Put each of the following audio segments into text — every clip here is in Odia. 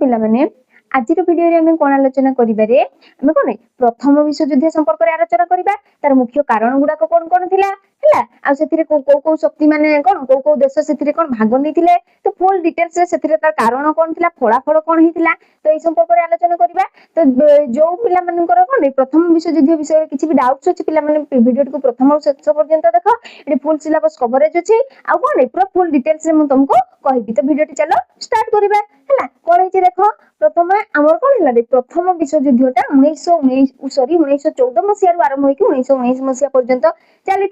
पिला माने आज भिडियो रे कौन आलोचना करिबारे हमें कौन प्रथम विश्वयुद्ध संपर्क रे आलोचना करिबा तार मुख्य कारण गुडा कौन कौन थिला हला आ सेथिरे को शक्ति माने कौन को देश सेथिरे कौन भाग नैथिले तो फुल डिटेल्स रे सेथिरे तार कारण कौन थिला फलाफल कौन हिथिला तो ए संपर्क रे आलोचना करिबा तो जो पिला मानकर कौन प्रथम विश्वयुद्ध विषय किछि भी डाउट्स अछि पिला माने वीडियो को प्रथम और शेष पर्यंत देखो एडी फुल सिलेबस कवरेज अछि आ कौन पूरा फुल डिटेल्स रे म तुमको कहबी तो वीडियो चलो स्टार्ट करिबा हला कोन हिची देखो प्रथम आमर कौन है प्रथम विश्वयुद्धटा 1914 मसीह आरंभ होइकी 1919 मसीहा पर्यंत चली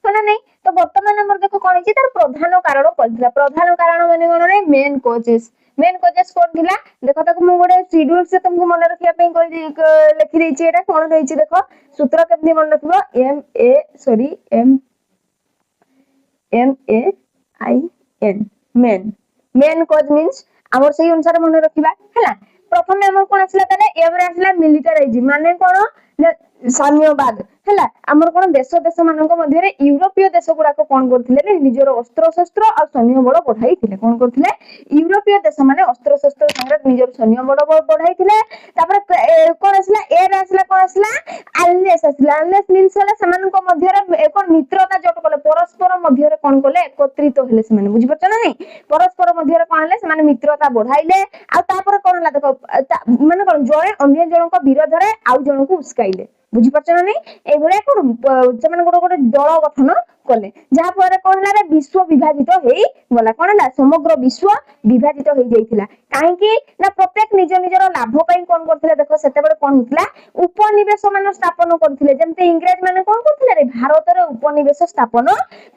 नहीं तो बर्तमान आमर देखो कौन है तार प्रधान कारण पड़ता प्रधान कारण माने कौन रे मेन कॉजेस कौन थिला देखो ताको मु गोटे शेड्यूल से तुमको मन रखिया पे लिखि देछि एटा कौन रहिछि देखो सूत्र केमनी मन रखबो MEN मेन कॉज मींस आमर सही अनुसार मन रखिबा हला प्रथम आमर कोन आसला ताले एवरे आसला मिलिटराइज माने कोन साम्यवाद हला आमर कोन देश मानक मध्य रे यूरोपीय देश गुडा को कोन करथिले निजर अस्त्र शस्त्र और सैन्य बल बढ़ाइथिले कोन करथिले यूरोपीय देश माने अस्त्र शस्त्र संग निजर सैन्य बल बढ़ाइथिले तापर कोन आसला एर आसला कोन आसला अल्लेस मींस हला समानक मध्य रे कोन मित्रता जट कले परस्पर मध्य रे कोन कले एकत्रित होले से माने बुझि परछ ना नहीं परस्पर मध्य रे कोन हले से माने मित्रता बढ़ाइले आ तापर कोन हला देखो माने कोन जणे अन्य जनक विरोध रे आउ जनक उस्काइले बुझी परछ ना नहीं ए भले कोन से माने गोटे दल गठन कले जहा पर कोन हला रे विश्व विभाजित हेई गला कोन हला समग्र विश्व विभाजित हेई जाइथिला काहे कि ना प्रत्येक निज निजर लाभ पई कोन करथिले देखो सेते बेले कोन होतला उपनिवेश मान स्थापन करथिले जेमते इंग्रज माने कोन करथिले रे भारत रे उपनिवेश स्थापन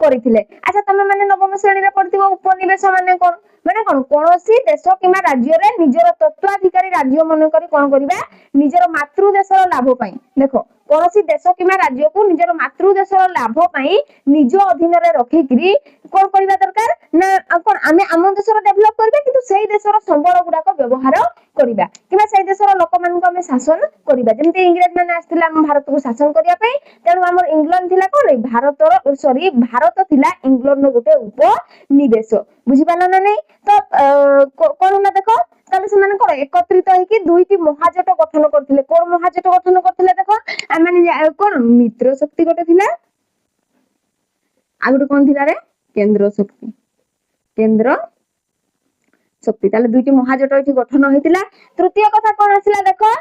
करथिले अच्छा तमे माने नवम श्रेणी रे पढिथिबो उपनिवेश माने कोन कोनोसी देश किमा राज्य रे निजर तत्वाधिकारी राज्य मन करी कोन करबा निजर मातृ देशर लाभ पई देखो कोनोसी देश किमा राज्य को निजर मातृ देशर लाभ पई निज अधीन रे रखिकरी कोन करबा दरकार ना कोन आमे आम देशर डेवलप करबा किंतु सेही देशर संबल गुडा को व्यवहार करबा किबा सेही देशर लोक मान को आमे शासन करबा जेमते इंग्रज माने आस्थिला हम भारत को शासन करिया पई तेनु हमर इंग्लैंड थिला कोन भारतर सॉरी भारत थिला इंग्लैंड गोटे उपनिवेश बुझि पालो ना नहीं तो कोन ना देखो ताले से माने कोन एकत्रित होइकी दुईटी महाजोट गठन करथिले कोन महाजोट गठन करथिले देखो आ माने कोन मित्र शक्ति गोटे थिला आ गोटे कोन थिला रे केंद्र शक्ति ताले दुईटी महाजोट इठी गठन होइतिला तृतीय कथा कोन आसिला देखो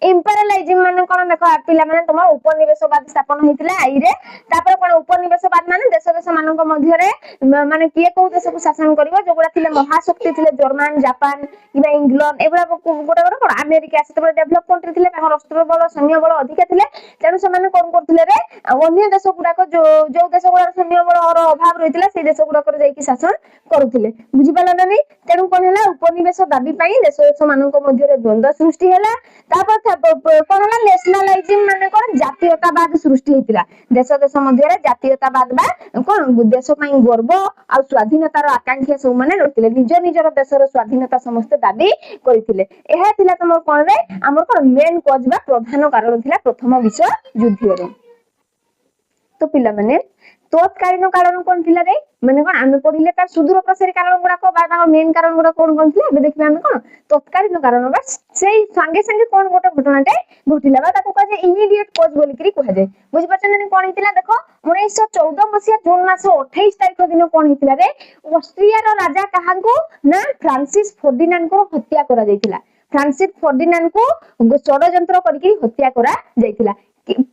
इंपेरियलिज्म माने कोन देखो पिला माने तुम उपनिवेशवाद स्थापन होइतिला आइ रे तापर कोन उपनिवेशवाद माने देश मानक मध्य रे माने किए को देश को शासन करिवो जोगुडा थिले महाशक्ति थिले जर्मन जापान किबा इंग्लैंड एबरा गोटे कोन अमेरिका सेते डेवलप कंट्री थिले ताकर अस्त्र बल सैन्य बल अधिक थिले तेनु से माने कोन करथिले रे अन्य देश गुडा को जो देश गुडा सैन्य बल और अभाव रहितिला से देश गुडा कर जाईकी शासन करूथिले बुझि पाला ना नहीं तेनु कोन हला उपनिवेश दाबी पई देश मानक मध्य रे द्वंद्व सृष्टि हला तापर कोन हला नेशनलाइजिम माने कोन जातीयतावाद सृष्टि हेतिला देश मध्य रे जातीयतावाद बा कोन देश पई गर्व आ स्वाधीनतार आकांक्षा सब माने रहितिले निज निजर देशर स्वाधीनता समस्त दाबी करितिले एहा थिला तमर कोन रे हमर कोन मेन कॉज बा प्रधान कारण थिला प्रथम विश्व युद्ध रे तो पिला माने तत्कालीन कारण कोन थिला रे माने कोन आमे पढिले तार सुदूर प्रसारी कारण गुडा को बा मेन कारण गुडा कोन थिला बे देखबे आमे कोन तत्कालीन कारण बा सेही संगे संगे कोन गोटे घटनाटे घटिला बा ताको कहे इमीडिएट कॉज बोली करी कह जाय बुझि परछन ने कोन हितिला देखो 1914 मसिया जून मास 28 तारिख दिन कोन हितिला रे ऑस्ट्रिया रो राजा कहांको ना फ्रांसिस फर्डिनांड को हत्या करा जायतिला फ्रांसिस फर्डिनांड को षडयंत्र करिकरी हत्या करा जायतिला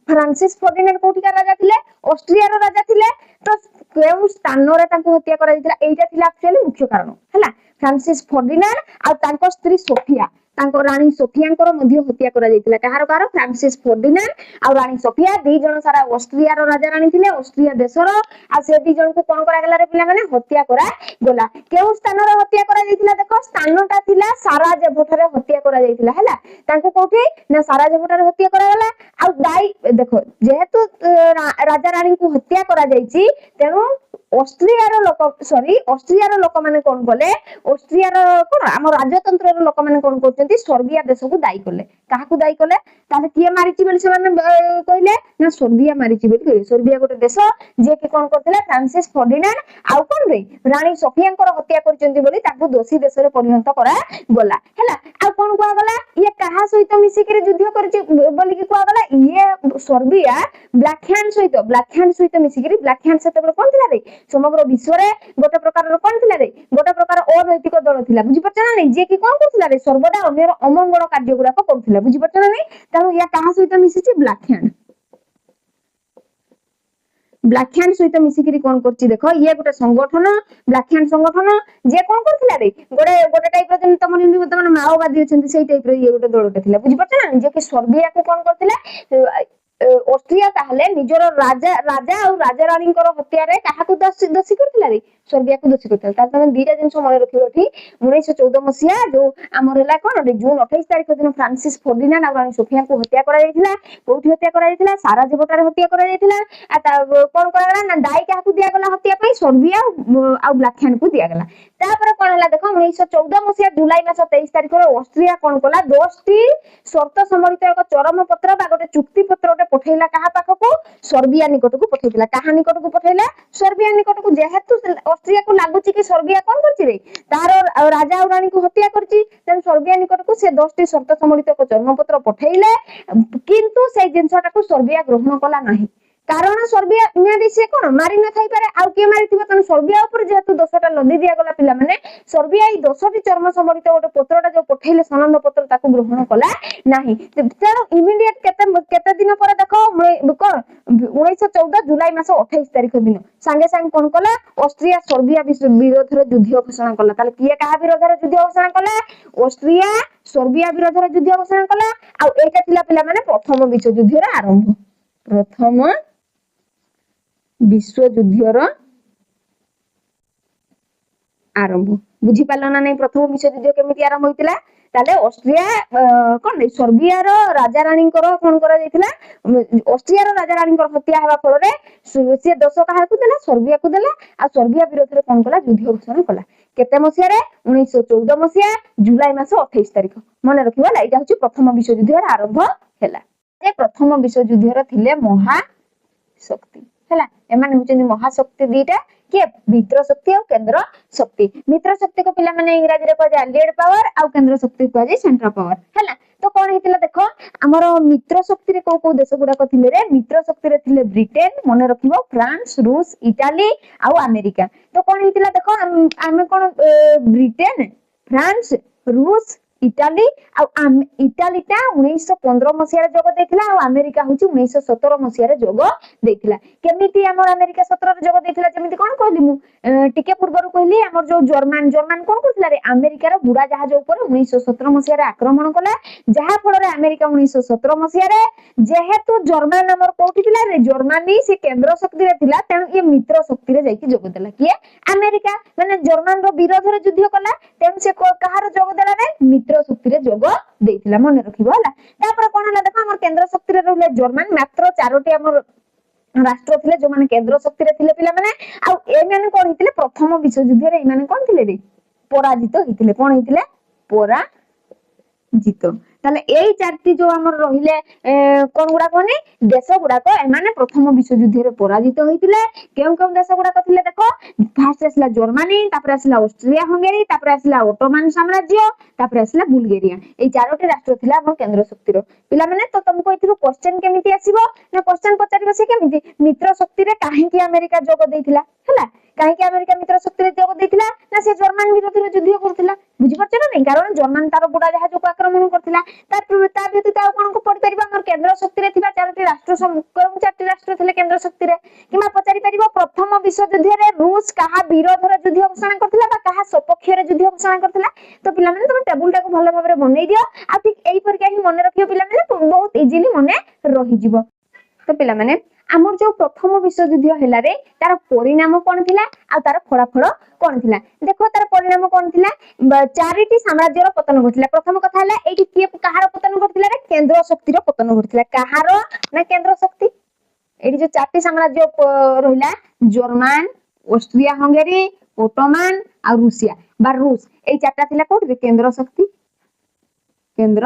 फ्रांसिस फर्डिनांड कोठिका राजा थिले ऑस्ट्रिया रो राजा थिले तो केउ स्थान रे तांको हत्या करा जायतिला एटा थिला एक्चुअली मुख्य कारण हला फ्रांसिस फर्डिनांड आ तांको स्त्री सोफिया तांको रानी सोफियांकर मध्य हत्या करा जायतिला कहार फ्रांसिस फर्डिनांड आ रानी सोफिया दी जण सारा ऑस्ट्रिया रो राजा रानी थिले ऑस्ट्रिया देशर आ से दी जण को कोन करा गेला रे पिला माने हत्या करा गेला केउ स्थान रे हत्या करा जायतिला देखो स्थानटा थिला साराजेभो ठारे हत्या करा जायतिला हला तांको कोठी ना साराजेभो ठारे हत्या करा गेला आ दाई देखो जेहेतु राजा रानी को हत्या करा जायछि तेनु ଅଷ୍ଟ୍ରିଆର ଲୋକ ଅଷ୍ଟ୍ରିଆର ଲୋକମାନେ କଣ କଲେ ଅଷ୍ଟ୍ରିଆର କଣ ଆମ ରାଜତନ୍ତ୍ରର ଲୋକମାନେ କଣ କରୁଛନ୍ତି ସର୍ବିଆ ଦେଶକୁ ଦାୟୀ କଲେ କାହାକୁ ଦାୟୀ କଲେ ତାହେଲେ କିଏ ମାରିଛି ବୋଲି ସେମାନେ କହିଲେ ନା ସର୍ବିଆ ମାରିଛି ବୋଲି କହିଲେ ସର୍ବିଆ ଗୋଟେ ଦେଶ ଯିଏ କି କଣ କରିଥିଲା ଫ୍ରାନ୍ସିସ୍ ଫର୍ଡିନାଣ୍ଡ ଆଉ କଣ ରେ ରାଣୀ ସୋଫିଆଙ୍କର ହତ୍ୟା କରିଛନ୍ତି ବୋଲି ତାକୁ ଦୋଷୀ ଦେଶରେ ପରିଣତ କରାଗଲା ହେଲା ଆଉ କଣ କୁହାଗଲା ଇଏ କାହା ସହିତ ମିଶିକିରି ଯୁଦ୍ଧ କରିଛି ବୋଲିକି କୁହାଗଲା ଇଏ ସର୍ବିଆ ବ୍ଲାକ୍ ହ୍ୟାଣ୍ଡ ସହିତ ମିଶିକିରି ବ୍ଲାକ୍ ହ୍ୟାଣ୍ଡ ସେତେବେଳେ କଣ ଥିଲା ରେ ସମଗ୍ର ବିଶ୍ୱରେ ଗୋଟେ ପ୍ରକାରର କଣ ଥିଲା ରେ ଗୋଟେ ପ୍ରକାର ଅନୈତିକ ଦଳ ଥିଲା ବୁଝିପାରୁଛ ନା ନାଇଁ ଯିଏ କି କଣ କରୁଥିଲା ରେ ସର୍ବଦା ଅନ୍ୟର ଅମଙ୍ଗଳ କାର୍ଯ୍ୟ ଗୁଡାକ କରୁଥିଲା ବୁଝିପାରୁଛ ନା ନାଇଁ ତେଣୁ ୟା କାହା ସହିତ ମିଶିଛି ବ୍ଲାକ୍ ହ୍ୟାଣ୍ଡ ସହିତ ମିଶିକିରି କଣ କରୁଛି ଦେଖ ଇଏ ଗୋଟେ ସଂଗଠନ ବ୍ଲାକ୍ ହ୍ୟାଣ୍ଡ ସଂଗଠନ ଯିଏ କଣ କରୁଥିଲା ରେ ଗୋଟେ ଟାଇପର ଯେମିତି ତମର ଯେମିତି ବର୍ତ୍ତମାନ ମାଓବାଦୀ ଅଛନ୍ତି ସେଇ ଟାଇପର ଇଏ ଗୋଟେ ଦଳଟେ ଥିଲା ବୁଝିପାରୁଛ ନା ଯିଏ କି ସର୍ବିଆକୁ କଣ କରୁଥିଲା ଅଷ୍ଟ୍ରିଆ ତାହେଲେ ନିଜର ରାଜା ଆଉ ରାଜା ରାଣୀଙ୍କର ହତ୍ୟାରେ କାହାକୁ ଦୋଷୀ କରିଥିଲା ରେ ସର୍ବିଆକୁ ଦୋଷୀ କରିଥିଲା ତାହେଲେ ତମେ ଦିଟା ଜିନିଷ ମନେ ରଖିବ ଏଠି 1914 ମସିହା ଯୋଉ ଆମର ହେଲା କଣ ଜୁନ 28 ତାରିଖ ଦିନ ଫ୍ରାନ୍ସିସ୍ ଫର୍ଡିନାଣ୍ଡ ଆଉ ରାଣୀ ସୋଫିଆଙ୍କୁ ହତ୍ୟା କରାଯାଇଥିଲା କୋଉଠି ହତ୍ୟା କରାଯାଇଥିଲା ସାରାଜେଭୋଠାରେ ହତ୍ୟା କରାଯାଇଥିଲା କଣ କରାଗଲା ନା ଦାୟୀ କାହାକୁ ଦିଆଗଲା ହତ୍ୟା ପାଇଁ ସର୍ବିଆ ଆଉ ବ୍ଲାକ୍ ହ୍ୟାଣ୍ଡକୁ ଦିଆଗଲା ତାପରେ କଣ ହେଲା ଦେଖ 1914 ମସିହା ଜୁଲାଇ ମାସ 23 ତାରିଖରେ ଅଷ୍ଟ୍ରିଆ କଣ କଲା 10ଟି ସର୍ତ୍ତ ସମ୍ବଳିତ ଏକ ଚରମ ପତ୍ର ବା ଗୋଟେ ଚୁକ୍ତି ପତ୍ରଟେ ପଠେଇଲା କାହା ପାଖକୁ ସର୍ବିଆ ନିକଟକୁ ପଠେଇଥିଲା କାହା ନିକଟକୁ ପଠେଇଲା ସର୍ବିଆ ନିକଟକୁ ଯେହେତୁ ଅଷ୍ଟ୍ରିଆକୁ ଲାଗୁଛି କି ସର୍ବିଆ କଣ କରିଛି ରେ ତାର ରାଜା ଆଉ ରାଣୀକୁ ହତ୍ୟା କରିଛି ତେଣୁ ସର୍ବିଆ ନିକଟକୁ ସେ 10ଟି ସର୍ତ୍ତ ସମ୍ବଳିତ ଏକ ଚର୍ମପତ୍ର ପଠେଇଲେ କିନ୍ତୁ ସେଇ ଜିନିଷଟାକୁ ସର୍ବିଆ ଗ୍ରହଣ କଲା ନାହିଁ କାରଣ ସର୍ବିଆ ନିହାତି ସେ କଣ ମାରି ନ ଥାଇପାରେ ଆଉ କିଏ ମାରିଥିବ ତେଣୁ ସର୍ବିଆ ଉପରେ ଯେହେତୁ ଦୋଷଟା ଲଦି ଦିଆଗଲା ପିଲାମାନେ ସର୍ବିଆ ଏଇ 10ଟି ଚର୍ମ ସମ୍ବଳିତ ଗୋଟେ ପତ୍ରଟା ଯୋଉ ପଠେଇଲେ ସନନ୍ଦ ପତ୍ର ତାକୁ ଗ୍ରହଣ କଲା ନାହିଁ ତେଣୁ ଇମିଡିଏଟ କେତେ ଦିନ ପରେ ଦେଖ କଣ 1914 ଜୁଲାଇ ମାସ 28 ତାରିଖ ଦିନ ସାଙ୍ଗେ ସାଙ୍ଗେ କଣ କଲା ଅଷ୍ଟ୍ରିଆ ସର୍ବିଆ ବିରୋଧରେ ଯୁଦ୍ଧ ଘୋଷଣା କଲା ତାହେଲେ କିଏ କାହା ବିରୋଧରେ ଯୁଦ୍ଧ ଘୋଷଣା କଲା ଅଷ୍ଟ୍ରିଆ ସର୍ବିଆ ବିରୋଧରେ ଯୁଦ୍ଧ ଘୋଷଣା କଲା ଆଉ ଏଇଟା ଥିଲା ପିଲାମାନେ ପ୍ରଥମ ବିଶ୍ୱଯୁଦ୍ଧର ଆରମ୍ଭ ପ୍ରଥମ ବିଶ୍ୱଯୁଦ୍ଧର ଆରମ୍ଭ ବୁଝିପାରିଲ ନା ନାଇଁ ପ୍ରଥମ ବିଶ୍ୱଯୁଦ୍ଧ କେମିତି ଆରମ୍ଭ ହୋଇଥିଲା ତାହେଲେ ଅଷ୍ଟ୍ରିଆ କଣ ସର୍ବିଆର ରାଜା ରାଣୀଙ୍କର କଣ କରାଯାଇଥିଲା ଅଷ୍ଟ୍ରିଆର ରାଜା ରାଣୀଙ୍କର ହତ୍ୟା ହେବା ଫଳରେ ସେ ଦୋଷ କାହାକୁ ଦେଲା ସର୍ବିଆକୁ ଦେଲା ଆଉ ସର୍ବିଆ ବିରୋଧରେ କଣ କଲା ଯୁଦ୍ଧ ଘୋଷଣା କଲା କେତେ ମସିହାରେ 1914 ମସିହା ଜୁଲାଇ ମାସ 28 ତାରିଖ ମନେ ରଖିବ ହେଲା ଏଇଟା ହଉଛି ପ୍ରଥମ ବିଶ୍ୱଯୁଦ୍ଧର ଆରମ୍ଭ ହେଲା ଯେ ପ୍ରଥମ ବିଶ୍ୱଯୁଦ୍ଧର ଥିଲେ ମହାଶକ୍ତି ହେଲା ଏମାନେ ହଉଛନ୍ତି ମହାଶକ୍ତି ଦିଟା କିଏ ମିତ୍ର ଶକ୍ତି ଆଉ କେନ୍ଦ୍ର ଶକ୍ତି ମିତ୍ର ଶକ୍ତି को ପିଲା ମାନେ ଇଂରାଜୀରେ କୁହାଯାଏ ଆଲିଏଡ୍ ପାୱାର ଆଉ କେନ୍ଦ୍ର ଶକ୍ତି କୁହାଯାଏ ସେଣ୍ଟ୍ରାଲ ପାୱାର ହେଲା ତ କଣ ହେଇଥିଲା ଦେଖ ଆମର ମିତ୍ର ଶକ୍ତିରେ କୋଉ କୋଉ ଦେଶ ଗୁଡାକ ଥିଲେ ରେ ମିତ୍ର ଶକ୍ତିରେ ଥିଲେ ବ୍ରିଟେନ ମନେ ରଖିବ ଫ୍ରାନ୍ସ ରୁଷ ଇଟାଲୀ ଆଉ ଆମେରିକା ତ କଣ ହେଇଥିଲା ଦେଖ ଆମେ କଣ ବ୍ରିଟେନ ଫ୍ରାନ୍ସ ରୁଷ ଇଟାଲୀ ଆଉ ଇଟାଲୀଟା 1915 ମସିହାରେ ଯୋଗ ଦେଇଥିଲା ଆଉ ଆମେରିକା ହଉଛି 1917 ମସିହାରେ ଯୋଗ ଦେଇଥିଲା କେମିତି ଆମର ଆମେରିକା 17ରେ ଯୋଗ ଦେଇଥିଲା ଯେମିତି କଣ କହିଲି ମୁଁ ଟିକେ ପୂର୍ବରୁ କହିଲି ଆମର ଯୋଉ ଜର୍ମାନ କଣ କରୁଥିଲା ରେ ଆମେରିକାର ବୁଡ଼ା ଜାହାଜ ଉପରେ 1917 ମସିହାରେ ଆକ୍ରମଣ କଲା ଯାହା ଫଳରେ ଆମେରିକା 1917 ମସିହାରେ ଯେହେତୁ ଜର୍ମାନ ଆମର କୋଉଠି ଥିଲା ରେ ଜର୍ମାନୀ ସେ କେନ୍ଦ୍ର ଶକ୍ତିରେ ଥିଲା ତେଣୁ ଇଏ ମିତ୍ର ଶକ୍ତିରେ ଯାଇକି ଯୋଗ ଦେଲା କିଏ ଆମେରିକା ମାନେ ଜର୍ମାନର ବିରୋଧରେ ଯୁଦ୍ଧ କଲା ତେଣୁ ସେ କାହାର ଯୋଗ ଦେଲା ରେ ମିତ୍ର ଶକ୍ତିରେ ଯୋଗ ଦେଇଥିଲା ମନେ ରଖିବ ହେଲା ତାପରେ କଣ ହେଲା ଦେଖ ଆମର କେନ୍ଦ୍ର ଶକ୍ତିରେ ରହିଲେ ଜର୍ମାନ ମାତ୍ର 4ଟି ଆମର ରାଷ୍ଟ୍ର ଥିଲେ ଯୋଉମାନେ କେନ୍ଦ୍ର ଶକ୍ତିରେ ଥିଲେ ପିଲାମାନେ ଆଉ ଏମାନେ କଣ ହେଇଥିଲେ ପ୍ରଥମ ବିଶ୍ୱଯୁଦ୍ଧରେ ଏମାନେ କଣ ଥିଲେ ରେ ପରାଜିତ ହେଇଥିଲେ କଣ ହେଇଥିଲେ ପରାଜିତ ତାହେଲେ ଏଇ 4ଟି ଯୋଉ ଆମର ରହିଲେ কোন গুড়া কোনি দেশ গুড়াক এমানে প্রথম বিশ্বযুদ্ধে পরাজিত হইতিলে কেউ কেউ দেশ গুড়াক থিলে দেখো ফার্স্ট আসলা জার্মানি তারপরে আসলা অস্ট্রিয়া হাঙ্গেরি তারপরে আসলা অটোমান সাম্রাজ্য তারপরে আসলা বুলগেরিয়া এই 4টি রাষ্ট্র থিলা আমার কেন্দ্র শক্তির পিলা মানে তো তুমको এথিরু क्वेश्चन কেমিতি আসিবো না क्वेश्चन পচারিবো সে কেমিতি মিত্র শক্তিরে কাহিকি আমেরিকা যোগ দেইতিলা হলা কাহিকি আমেরিকা মিত্র শক্তিরে যোগ দেইতিলা না সে জার্মান বিরোধীরে যুদ্ধ করতিলা বুঝি পারছ না নাই কারণ জার্মান তার বুড়া জাহাজକୁ আক্রমণ করতিলা তা ব্যতীত ଆଉ କଣ ପଢି ପାରିବା ଆମର କେନ୍ଦ୍ର ଶକ୍ତିରେ ଥିବା 4ଟି ରାଷ୍ଟ୍ର କେଉଁ 4ଟି ରାଷ୍ଟ୍ର ଥିଲେ କେନ୍ଦ୍ର ଶକ୍ତିରେ କିମ୍ବା ପଚାରି ପାରିବ ପ୍ରଥମ ବିଶ୍ୱଯୁଦ୍ଧରେ ରୁଷ କାହା ବିରୋଧରେ ଯୁଦ୍ଧ ଘୋଷଣା କରିଥିଲା ବା କାହା ସପକ୍ଷରେ ଯୁଦ୍ଧ ଘୋଷଣା କରିଥିଲା ତ ପିଲାମାନେ ତମେ ଟେବୁଲଟାକୁ ଭଲ ଭାବରେ ବନେଇ ଦିଅ ଆଉ ଠିକ ଏଇ ପରିକା ହିଁ ମନେ ରଖିବ ପିଲାମାନେ ବହୁତ ଇଜିଲି ମନେ ରହିଯିବ ତ ପିଲାମାନେ ଆମର ଯୋଉ ପ୍ରଥମ ବିଶ୍ୱଯୁଦ୍ଧ ହେଲା ରେ ତାର ପରିଣାମ କଣ ଥିଲା ଆଉ ତାର ଫଳାଫଳ କଣ ଥିଲା ଦେଖ ତାର ପରିଣାମ କଣ ଥିଲା 4ଟି ସାମ୍ରାଜ୍ୟର ପତନ ଘଟିଲା ପ୍ରଥମ କଥା ହେଲା ଏଇଠି କିଏ କାହାର ପତନ ଘଟିଲା ରେ କେନ୍ଦ୍ର ଶକ୍ତିର ପତନ ଘଟିଲା କାହାର ନା କେନ୍ଦ୍ର ଶକ୍ତି ଏଇଠି ଯୋଉ 4ଟି ସାମ୍ରାଜ୍ୟ ରହିଲା ଜର୍ମାନ ଅଷ୍ଟ୍ରିଆ ହଙ୍ଗେରୀ, ଓଟୋମାନ ଆଉ ରୁଷିଆ বা ରୁଷ এই চারটা ଥିଲା কোটি কেন্দ্র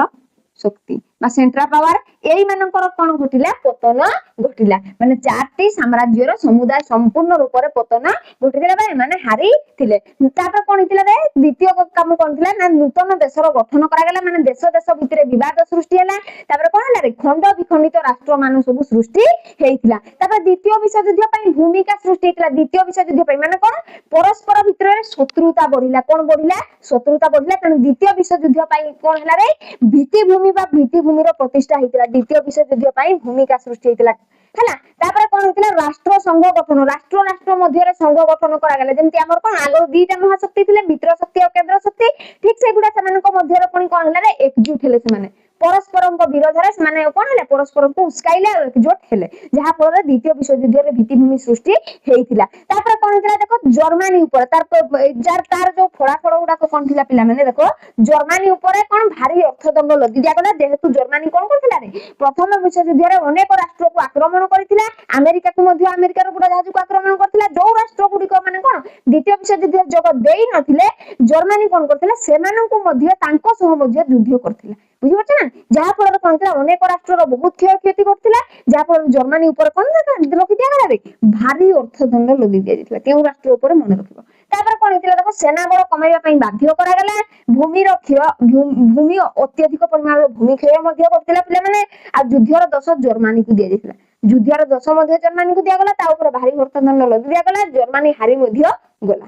শক্তি বা সেন্ট্রাল পাওয়ার এই মানଙ୍କର কোন ঘটিলা পতନ ঘটিলা মানে চারটি সাম্রাজ্যର সমুদায় সম্পূর্ণ রূপরে পতନ ঘটিলা বা মানে হারি থিলে তারপর কোন হিতলা রে দ্বিতীয় কাম কোন থিলা না নূতন দেশৰ গঠন করা গলা মানে দেশ ভিতরে বিবাদ সৃষ্টি হলা তারপর কোন হলা রে খণ্ড বিখণ্ডিত রাষ্ট্র মান সব সৃষ্টি হেইতিলা তারপর দ্বিতীয় বিশ্বযুদ্ধ ପାଇଁ ভূমিকা সৃষ্টি হেইতিলা দ্বিতীয় বিশ্বযুদ্ধ ପାଇଁ মানে কোন পরস্পর ভিতরে শত্রুতা বঢ়িলা কোন বঢ়িলা শত্রুতা বঢ়িলা তেଣୁ দ্বিতীয় বিশ্বযুদ্ধ ପାଇଁ কোন হলা রে ভিত্তিভূমি বা ভিত্তিভূমির প্রতিষ্ঠা হইতিলা দ্বিতীয় বিশ্বযুদ্ধ ପାଇଁ ভূমিকা সৃষ্টি হইতিলা ହେଲା ତାପରେ କଣ ହେଇଥିଲା ରାଷ୍ଟ୍ର ସଂଘ ଗଠନ ରାଷ୍ଟ୍ର ମଧ୍ୟରେ ସଂଘ ଗଠନ କରାଗଲା ଯେମିତି ଆମର କଣ ଆଗରୁ ଦିଟା ମହାଶକ୍ତି ଥିଲେ ମିତ୍ର ଶକ୍ତି ଆଉ କେନ୍ଦ୍ର ଶକ୍ତି ଠିକ ସେଗୁଡା ସେମାନଙ୍କ ମଧ୍ୟରେ ପୁଣି କଣ ହେଲା ଏକଜୁଟ ହେଲେ ସେମାନେ ପରସ୍ପରଙ୍କ ବିରୋଧରେ ସେମାନେ କଣ ହେଲେ ପରସ୍ପରଙ୍କୁ ଉସ୍କାଇଲେ ଆଉ ଏକଜୁଟ ହେଲେ ଯାହା ଫଳରେ ଦ୍ୱିତୀୟ ବିଶ୍ୱଯୁଦ୍ଧରେ ଭିତ୍ତିଭୂମି ସୃଷ୍ଟି ହେଇଥିଲା ତାପରେ କଣ ହେଇଥିଲା ଦେଖ ଜର୍ମାନୀ ଉପରେ ତାର ଯୋଉ ଫଳାଫଳ ଗୁଡାକ କଣ ଥିଲା ପିଲାମାନେ ଦେଖ ଜର୍ମାନୀ ଉପରେ କଣ ଭାରି ଅର୍ଥଦଣ୍ଡ ଲଦି ଦିଆଗଲା ଯେହେତୁ ଜର୍ମାନୀ କଣ କରିଥିଲା ରେ ପ୍ରଥମ ବିଶ୍ୱଯୁଦ୍ଧରେ ଅନେକ ରାଷ୍ଟ୍ରକୁ ଆକ୍ରମଣ କରିଥିଲା ଆମେରିକାକୁ ମଧ୍ୟ ଆମେରିକାର ବୁଡାଜାହାଜକୁ ଆକ୍ରମଣ କରିଥିଲା ଯୋଉ ରାଷ୍ଟ୍ର ଗୁଡିକ ମାନେ କଣ ଦ୍ୱିତୀୟ ବିଶ୍ୱଯୁଦ୍ଧରେ ଯୋଗ ଦେଇ ନଥିଲେ ଜର୍ମାନୀ କଣ କରିଥିଲା ସେମାନଙ୍କୁ ମଧ୍ୟ ତାଙ୍କ ସହ ମଧ୍ୟ ଯୁଦ୍ଧ କରିଥିଲା ବୁଝିପାରୁଛ ନା ଯାହା ଫଳରେ କଣ ହେଇଥିଲା ଅନେକ ରାଷ୍ଟ୍ରର ବହୁତ କ୍ଷୟକ୍ଷତି ଘଟିଥିଲା ଯାହା ଫଳରେ ଜର୍ମାନୀ ଉପରେ କଣ ରଖି ଦିଆଗଲା ରେ ଭାରି ଅର୍ଥଦଣ୍ଡ ଲଦି ଦିଆଯାଇଥିଲା କେଉଁ ରାଷ୍ଟ୍ର ଉପରେ ମନେ ରଖିବ ତାପରେ କଣ ହେଇଥିଲା ଦେଖ ସେନା ବଳ କମାଇବା ପାଇଁ ବାଧ୍ୟ କରାଗଲା ଭୂମି ଅତ୍ୟଧିକ ପରିମାଣର ଭୂମି କ୍ଷୟ ମଧ୍ୟ କରିଥିଲା ପିଲାମାନେ ଆଉ ଯୁଦ୍ଧର ଦୋଷ ଜର୍ମାନୀକୁ ଦିଆଯାଇଥିଲା ଯୁଦ୍ଧର ଦୋଷ ମଧ୍ୟ ଜର୍ମାନୀକୁ ଦିଆଗଲା ତା ଉପରେ ଭାରି ଅର୍ଥଦଣ୍ଡ ଲଦି ଦିଆଗଲା ଜର୍ମାନୀ ହାରି ମଧ୍ୟ ଗଲା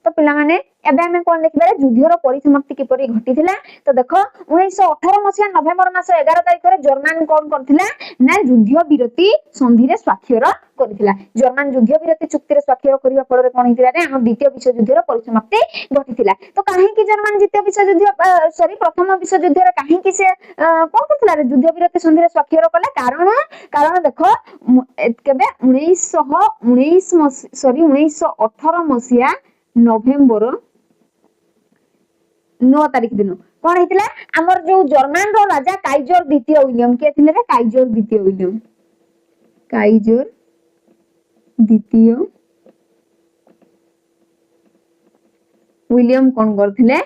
ତ ପିଲାମାନେ ଏବେ ଆମେ କଣ ଦେଖିବା ଯୁଦ୍ଧର ପରିସମାପ୍ତି କିପରି ଘଟିଥିଲା ତ ଦେଖ 1918 ମସିହା ନଭେମ୍ବର ମାସ 11 ତାରିଖରେ ଜର୍ମାନୀ କଣ କରିଥିଲା ନା ଯୁଦ୍ଧ ବିରତି ସନ୍ଧିରେ ସ୍ୱାକ୍ଷର କରିଥିଲା ଜର୍ମାନୀ ଯୁଦ୍ଧ ବିରତି ଚୁକ୍ତିରେ ସ୍ୱାକ୍ଷର କରିବା ଫଳରେ କଣ ହେଇଥିଲା ରେ ଆମ ଦ୍ୱିତୀୟ ବିଶ୍ୱଯୁଦ୍ଧର ପରିସମାପ୍ତି ଘଟିଥିଲା ତ କାହିଁକି ଜର୍ମାନୀ ଦ୍ୱିତୀୟ ବିଶ୍ୱଯୁଦ୍ଧ ପ୍ରଥମ ବିଶ୍ୱଯୁଦ୍ଧରେ କାହିଁକି ସେ କଣ କରିଥିଲା ରେ ଯୁଦ୍ଧ ବିରତି ସନ୍ଧିରେ ସ୍ୱାକ୍ଷର କଲା କାରଣ ଦେଖ କେବେ 1918 ମସିହା ନଭେମ୍ବର 9 ତାରିଖ ଦିନ କଣ ହେଇଥିଲା ଆମର ଯୋଉ ଜର୍ମାନ ର ରାଜା କାଇଜର ଦ୍ୱିତୀୟ ୱିଲିୟମ କିଏ ଥିଲେ ରେ କାଇଜର ଦ୍ୱିତୀୟ ୱିଲିୟମ କଣ କରିଥିଲେ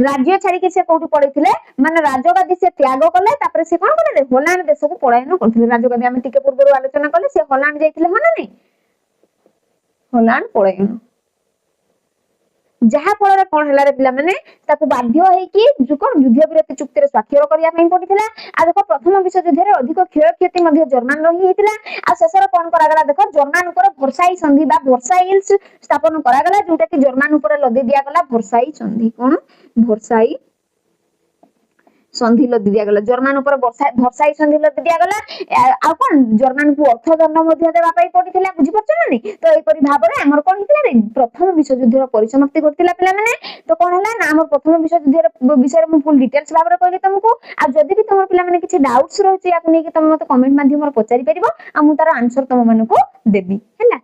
ରାଜ୍ୟ ଛାଡିକି ସେ କୋଉଠି ପଳେଇଥିଲେ ମାନେ ରାଜଗାଦି ସେ ତ୍ୟାଗ କଲେ ତାପରେ ସେ କଣ କଲେ ହୋଲାଣ୍ଡ ଦେଶକୁ ପଳାୟନ କରିଥିଲେ ରାଜଗାଦି ଆମେ ଟିକେ ପୂର୍ବରୁ ଆଲୋଚନା କଲେ ସେ ହୋଲାଣ୍ଡ ଯାଇଥିଲେ ହଁ ନା ନାହିଁ ହୋଲାଣ୍ଡ ପଳାୟନ ଯାହା ଫଳରେ କଣ ହେଲା ରେ ପିଲାମାନେ ତାକୁ ବାଧ୍ୟ ହେଇକି କଣ ଯୁଦ୍ଧ ବିରତି ଚୁକ୍ତିରେ ସ୍ୱାକ୍ଷର କରିବା ପାଇଁ ପଡିଥିଲା ଆଉ ଦେଖ ପ୍ରଥମ ବିଶ୍ୱଯୁଦ୍ଧରେ ଅଧିକ କ୍ଷୟକ୍ଷତି ମଧ୍ୟ ଜର୍ମାନର ହିଁ ହେଇଥିଲା ଆଉ ଶେଷରେ କଣ କରାଗଲା ଦେଖ ଜର୍ମାନ ଉପରେ ଭର୍ସାଇ ସନ୍ଧି ବା ଭର୍ସାଇଲ୍ସ ସ୍ଥାପନ କରାଗଲା ଯୋଉଟା କି ଜର୍ମାନ ଉପରେ ଲଦି ଦିଆଗଲା ଭର୍ସାଇ ସନ୍ଧି କଣ ଭର୍ସାଇ ସନ୍ଧି ଲଦି ଦିଆଗଲା ଜର୍ମାନ ଉପରେ ଭର୍ସାଇ ସନ୍ଧି ଲଦି ଦିଆଗଲା ଆଉ କଣ ଜର୍ମାନକୁ ଅର୍ଥଦଣ୍ଡ ମଧ୍ୟ ଦେବା ପାଇଁ ପଡିଥିଲା ବୁଝିପାରୁଛ ନା ନାଇଁ ତ ଏପରି ଭାବରେ ଆମର କଣ ହେଇଥିଲା ରେ ପ୍ରଥମ ବିଶ୍ୱଯୁଦ୍ଧର ପରିସମାପ୍ତି ଘଟିଥିଲା ପିଲାମାନେ ତ କଣ ହେଲା ନା ଆମର ପ୍ରଥମ ବିଶ୍ୱଯୁଦ୍ଧର ବିଷୟରେ ମୁଁ ଫୁଲ ଡିଟେଲ୍ସ ଭାବରେ କହିଲି ତମକୁ ଆଉ ଯଦି ବି ତମର ପିଲାମାନେ କିଛି ଡାଉଟ୍ସ ରହୁଛି ୟାକୁ ନେଇକି ତମେ ମତେ କମେଣ୍ଟ ମାଧ୍ୟମରେ ପଚାରି ପାରିବ ଆଉ ମୁଁ ତାର ଆନ୍ସର ତମ ମାନଙ୍କୁ ଦେବି ହେଲା